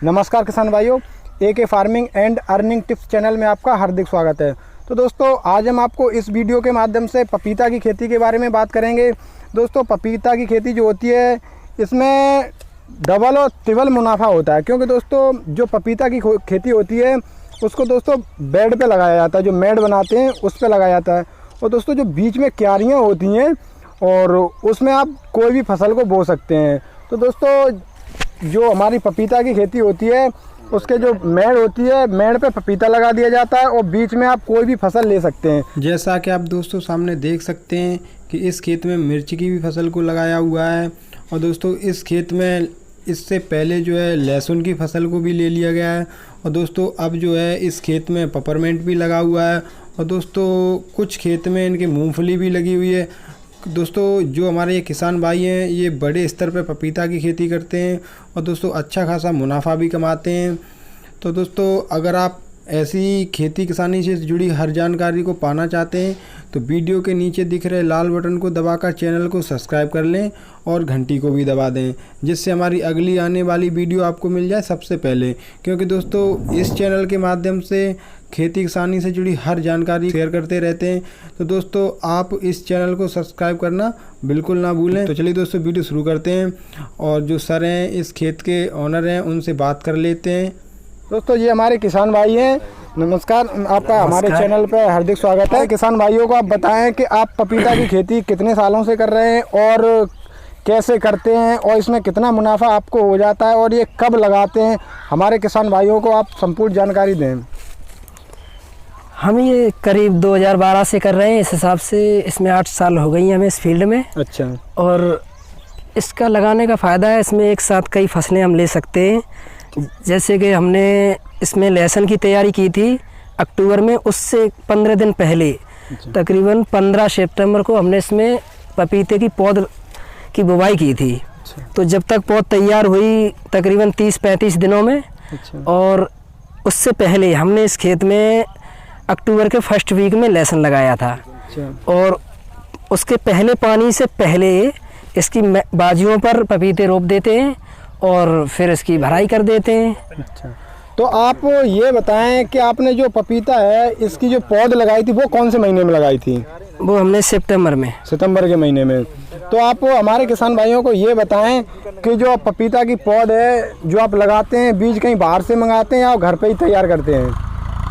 नमस्कार किसान भाइयों, AK farming and earning tips channel में आपका हार्दिक स्वागत है। तो दोस्तों, आज हम आपको इस वीडियो के माध्यम से पपीता की खेती के बारे में बात करेंगे। दोस्तों, पपीता की खेती जो होती है इसमें डबल और ट्रिपल मुनाफा होता है, क्योंकि दोस्तों जो पपीता की खेती होती है उसको दोस्तों बेड पे लगाया जाता है, जो मेड बनाते हैं उस पे लगाया जाता है। और दोस्तों जो बीच में क्यारियाँ होती हैं और उसमें आप कोई भी फसल को बो सकते हैं। तो दोस्तों जो हमारी पपीता की खेती होती है उसके जो मेड़ होती है, मेड़ पे पपीता लगा दिया जाता है और बीच में आप कोई भी फसल ले सकते हैं। जैसा कि आप दोस्तों सामने देख सकते हैं कि इस खेत में मिर्च की भी फसल को लगाया हुआ है। और दोस्तों इस खेत में इससे पहले जो है लहसुन की फसल को भी ले लिया गया है। और दोस्तों अब जो है इस खेत में पेपरमेंट भी लगा हुआ है। और दोस्तों कुछ खेत में इनकी मूंगफली भी लगी हुई है। दोस्तों जो हमारे ये किसान भाई हैं ये बड़े स्तर पर पपीता की खेती करते हैं और दोस्तों अच्छा खासा मुनाफा भी कमाते हैं। तो दोस्तों अगर आप ऐसी खेती किसानी से जुड़ी हर जानकारी को पाना चाहते हैं तो वीडियो के नीचे दिख रहे लाल बटन को दबाकर चैनल को सब्सक्राइब कर लें और घंटी को भी दबा दें, जिससे हमारी अगली आने वाली वीडियो आपको मिल जाए सबसे पहले। क्योंकि दोस्तों इस चैनल के माध्यम से खेती किसानी से जुड़ी हर जानकारी शेयर करते रहते हैं। तो दोस्तों आप इस चैनल को सब्सक्राइब करना बिल्कुल ना भूलें। तो चलिए दोस्तों वीडियो शुरू करते हैं और जो सर हैं इस खेत के ऑनर हैं उनसे बात कर लेते हैं। दोस्तों ये हमारे किसान भाई हैं। नमस्कार, आपका हमारे चैनल पर हार्दिक स्वागत है। किसान भाइयों को आप बताएं कि आप पपीता की खेती कितने सालों से कर रहे हैं और कैसे करते हैं और इसमें कितना मुनाफा आपको हो जाता है और ये कब लगाते हैं, हमारे किसान भाइयों को आप संपूर्ण जानकारी दें। हम ये करीब 2012 से कर रहे हैं, इस हिसाब से इसमें 8 साल हो गई हैं हमें इस फील्ड में। अच्छा। और इसका लगाने का फ़ायदा है, इसमें एक साथ कई फसलें हम ले सकते हैं। जैसे कि हमने इसमें लहसुन की तैयारी की थी अक्टूबर में, उससे 15 दिन पहले तकरीबन 15 सितंबर को हमने इसमें पपीते की पौध की बुवाई की थी। तो जब तक पौध तैयार हुई तकरीबन 30-35 दिनों में। और उससे पहले हमने इस खेत में अक्टूबर के फर्स्ट वीक में लहसुन लगाया था। और उसके पहले पानी से पहले इसकी बाजियों पर पपीते रोप देते हैं और फिर इसकी भराई कर देते हैं। अच्छा, तो आप ये बताएं कि आपने जो पपीता है इसकी जो पौध लगाई थी वो कौन से महीने में लगाई थी? वो हमने सितंबर के महीने में। तो आप हमारे किसान भाइयों को ये बताएं कि जो पपीता की पौध है जो आप लगाते हैं, बीज कहीं बाहर से मंगाते हैं या घर पे ही तैयार करते हैं?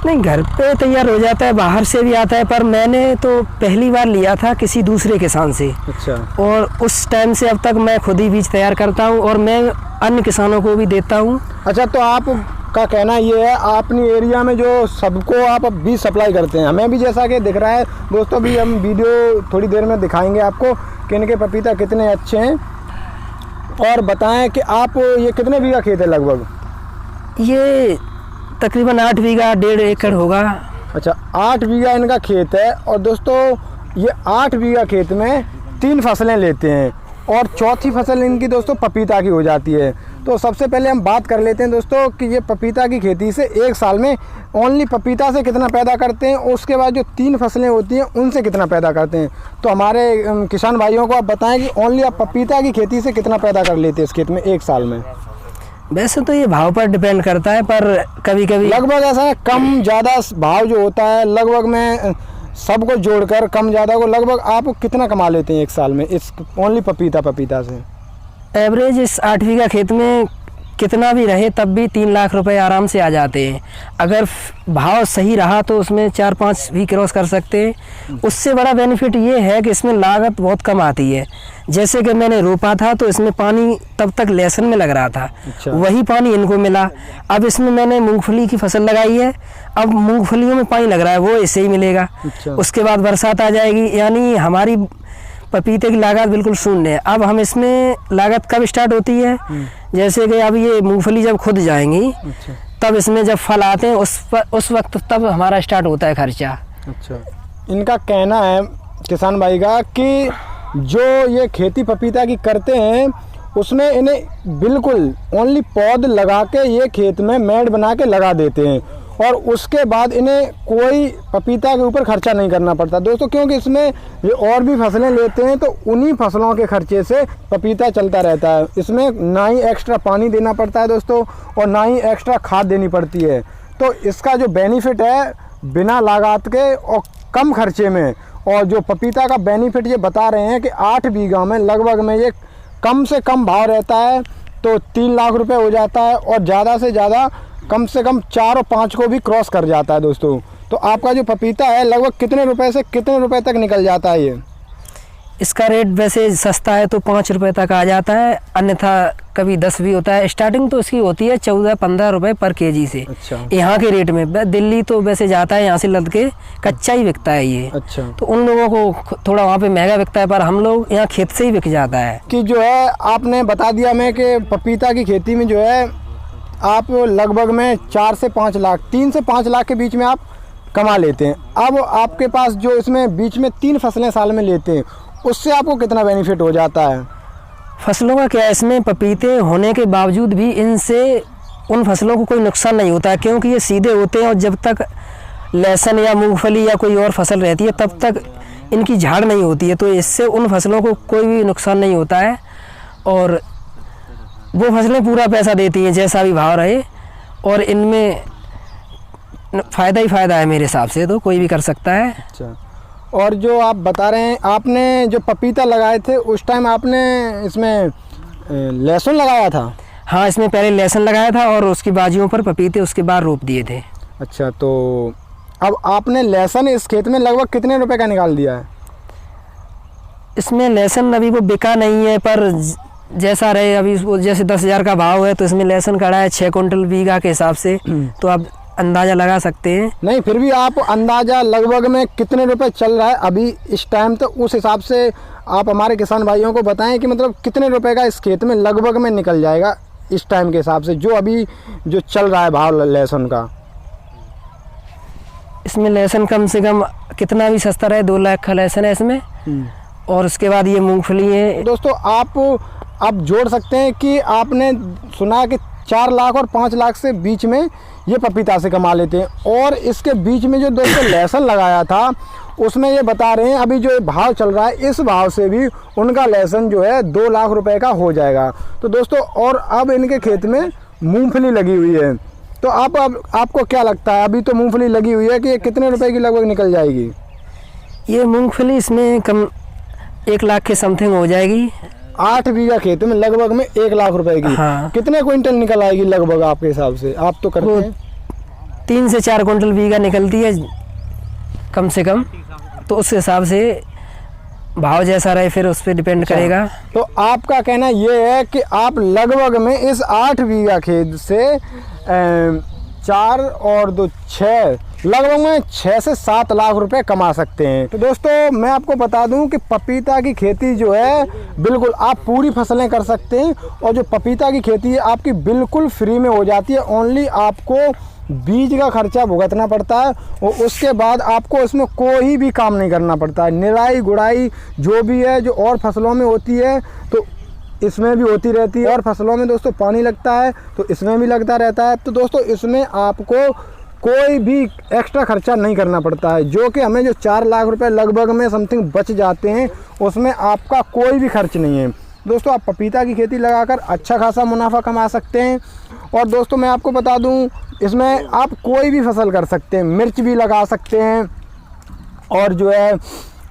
नहीं, घर पे तैयार हो जाता है, बाहर से भी आता है, पर मैंने तो पहली बार लिया था किसी दूसरे किसान से। अच्छा। और उस टाइम से अब तक मैं खुद ही बीज तैयार करता हूँ और मैं अन्य किसानों को भी देता हूँ। अच्छा, तो आप का कहना ये है अपनी एरिया में जो सबको आप बीज सप्लाई करते हैं। हमें भी जैसा कि दिख रहा है दोस्तों, भी हम वीडियो थोड़ी देर में दिखाएंगे आपको कि इनके पपीता कितने अच्छे हैं। और बताएं कि आप ये कितने बीघा खेत है लगभग? ये तकरीबन 8 बीघा 1.5 एकड़ होगा। अच्छा, 8 बीघा इनका खेत है। और दोस्तों ये 8 बीघा खेत में 3 फसलें लेते हैं और चौथी फसल इनकी दोस्तों पपीता की हो जाती है। तो सबसे पहले हम बात कर लेते हैं दोस्तों कि ये पपीता की खेती से एक साल में ओनली पपीता से कितना पैदा करते हैं, उसके बाद जो 3 फसलें होती हैं उनसे कितना पैदा करते हैं। तो हमारे किसान भाइयों को आप बताएं कि ओनली आप पपीता की खेती से कितना पैदा कर लेते हैं इस खेत में एक साल में? वैसे तो ये भाव पर डिपेंड करता है, पर कभी कभी लगभग ऐसा है कम ज़्यादा भाव जो होता है लगभग में सबको जोड़कर कम ज़्यादा को लगभग आप कितना कमा लेते हैं एक साल में इस ओनली पपीता से? एवरेज इस 8 बीघा खेत में कितना भी रहे तब भी 3 लाख रुपए आराम से आ जाते हैं। अगर भाव सही रहा तो उसमें 4-5 भी क्रॉस कर सकते हैं। उससे बड़ा बेनिफिट ये है कि इसमें लागत बहुत कम आती है। जैसे कि मैंने रोपा था तो इसमें पानी तब तक लहसुन में लग रहा था। अच्छा। वही पानी इनको मिला। अब इसमें मैंने मूंगफली की फसल लगाई है, अब मूंगफलियों में पानी लग रहा है, वो ऐसे ही मिलेगा। अच्छा। उसके बाद बरसात आ जाएगी, यानी हमारी पपीते की लागत बिल्कुल शून्य है। अब हम इसमें लागत कब स्टार्ट होती है, जैसे कि अब ये मूंगफली जब खुद जाएंगी तब इसमें जब फल आते हैं उस वक्त तब हमारा स्टार्ट होता है खर्चा। अच्छा, इनका कहना है किसान भाई का कि जो ये खेती पपीता की करते हैं उसमें इन्हें बिल्कुल ओनली पौध लगा के ये खेत में मेड़ बना के लगा देते हैं और उसके बाद इन्हें कोई पपीता के ऊपर खर्चा नहीं करना पड़ता दोस्तों, क्योंकि इसमें ये और भी फसलें लेते हैं तो उन्हीं फसलों के खर्चे से पपीता चलता रहता है। इसमें ना ही एक्स्ट्रा पानी देना पड़ता है दोस्तों और ना ही एक्स्ट्रा खाद देनी पड़ती है। तो इसका जो बेनिफिट है बिना लागत के और कम खर्चे में, और जो पपीता का बेनिफिट ये बता रहे हैं कि 8 बीघा में लगभग में ये कम से कम भाव रहता है तो 3 लाख रुपए हो जाता है, और ज़्यादा से ज़्यादा कम से कम 4 और 5 को भी क्रॉस कर जाता है दोस्तों। तो आपका जो पपीता है लगभग कितने रुपए से कितने रुपए तक निकल जाता है ये? इसका रेट वैसे सस्ता है तो 5 रुपये तक आ जाता है, अन्यथा कभी 10 भी होता है। स्टार्टिंग तो इसकी होती है 14-15 रुपये पर केजी से। अच्छा। यहाँ के रेट में दिल्ली तो वैसे जाता है यहाँ से लद के कच्चा ही बिकता है ये। अच्छा। तो उन लोगों को थोड़ा वहाँ पे महंगा बिकता है, पर हम लोग यहाँ खेत से ही बिक जाता है। कि जो है आपने बता दिया मैं कि पपीता की खेती में जो है आप लगभग में 4 से 5 लाख 3 से 5 लाख के बीच में आप कमा लेते हैं। अब आपके पास जो इसमें बीच में 3 फसलें साल में लेते हैं उससे आपको कितना बेनिफिट हो जाता है? फसलों का क्या है, इसमें पपीते होने के बावजूद भी इनसे उन फसलों को कोई नुकसान नहीं होता है, क्योंकि ये सीधे होते हैं और जब तक लहसुन या मूंगफली या कोई और फसल रहती है तब तक इनकी झाड़ नहीं होती है। तो इससे उन फसलों को कोई भी नुकसान नहीं होता है और वो फसलें पूरा पैसा देती हैं जैसा भी भाव रहे, और इनमें फ़ायदा ही फ़ायदा है मेरे हिसाब से, तो कोई भी कर सकता है। अच्छा। और जो आप बता रहे हैं आपने जो पपीता लगाए थे उस टाइम आपने इसमें लहसुन लगाया था? हाँ, इसमें पहले लहसुन लगाया था और उसकी बाजियों पर पपीते उसके बाद रोप दिए थे। अच्छा। तो अब आपने लहसुन इस खेत में लगभग कितने रुपए का निकाल दिया है? इसमें लहसुन अभी वो बिका नहीं है, पर जैसा रहे अभी जैसे 10,000 का भाव है तो इसमें लहसुन खड़ा है 6 कुंटल बीघा के हिसाब से, तो आप अंदाज़ा लगा सकते हैं। नहीं, फिर भी आप अंदाज़ा लगभग में कितने रुपए चल रहा है अभी इस टाइम, तो उस हिसाब से आप हमारे किसान भाइयों को बताएं कि मतलब कितने रुपए का इस खेत में लगभग में निकल जाएगा इस टाइम के हिसाब से जो अभी जो चल रहा है भाव लहसुन का। इसमें लहसुन कम से कम कितना भी सस्ता रहे 2 लाख का लहसुन है इसमें, और उसके बाद ये मूंगफली है। दोस्तों आप जोड़ सकते हैं कि आपने सुना कि 4 लाख और 5 लाख से बीच में ये पपीता से कमा लेते हैं, और इसके बीच में जो दोस्तों लहसुन लगाया था उसमें ये बता रहे हैं अभी जो भाव चल रहा है इस भाव से भी उनका लहसुन जो है 2 लाख रुपए का हो जाएगा। तो दोस्तों और अब इनके खेत में मूंगफली लगी हुई है, तो आपको क्या लगता है अभी तो मूंगफली लगी हुई है कि ये कितने रुपए की लगभग निकल जाएगी? ये मूंगफली इसमें कम 1 लाख के समथिंग हो जाएगी। 8 बीघा खेत में लगभग में 1 लाख रुपए की। हाँ। कितने क्विंटल निकल आएगी लगभग आपके हिसाब से? आप तो करते हैं 3 से 4 कुंटल बीघा निकलती है कम से कम, तो उस हिसाब से भाव जैसा रहे फिर उस पर डिपेंड करेगा। तो आपका कहना ये है कि आप लगभग में इस 8 बीघा खेत से 4 और 2 6 लगभग में 6 से 7 लाख रुपए कमा सकते हैं। तो दोस्तों मैं आपको बता दूं कि पपीता की खेती जो है बिल्कुल आप पूरी फसलें कर सकते हैं, और जो पपीता की खेती है आपकी बिल्कुल फ्री में हो जाती है। ओनली आपको बीज का खर्चा भुगतना पड़ता है और उसके बाद आपको इसमें कोई भी काम नहीं करना पड़ता है। निराई गुड़ाई जो भी है जो और फसलों में होती है तो इसमें भी होती रहती है, और फसलों में दोस्तों पानी लगता है तो इसमें भी लगता रहता है। तो दोस्तों इसमें आपको कोई भी एक्स्ट्रा खर्चा नहीं करना पड़ता है, जो कि हमें जो 4 लाख रुपए लगभग में समथिंग बच जाते हैं उसमें आपका कोई भी खर्च नहीं है। दोस्तों आप पपीता की खेती लगाकर अच्छा खासा मुनाफा कमा सकते हैं। और दोस्तों मैं आपको बता दूं इसमें आप कोई भी फसल कर सकते हैं, मिर्च भी लगा सकते हैं, और जो है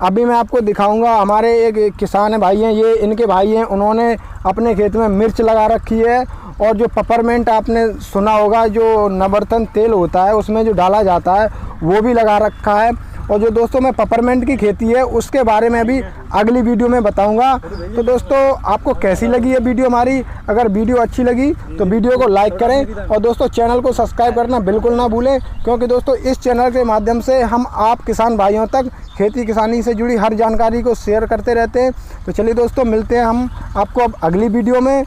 अभी मैं आपको दिखाऊंगा हमारे एक किसान है भाई हैं, ये इनके भाई हैं, उन्होंने अपने खेत में मिर्च लगा रखी है। और जो पेपरमेंट आपने सुना होगा जो नवरत्न तेल होता है उसमें जो डाला जाता है वो भी लगा रखा है। और जो दोस्तों मैं पेपरमेंट की खेती है उसके बारे में भी अगली वीडियो में बताऊंगा। तो दोस्तों आपको कैसी लगी ये वीडियो हमारी? अगर वीडियो अच्छी लगी तो वीडियो को लाइक करें, और दोस्तों चैनल को सब्सक्राइब करना बिल्कुल ना भूलें, क्योंकि दोस्तों इस चैनल के माध्यम से हम आप किसान भाइयों तक खेती किसानी से जुड़ी हर जानकारी को शेयर करते रहते हैं। तो चलिए दोस्तों मिलते हैं हम आपको अब अगली वीडियो में।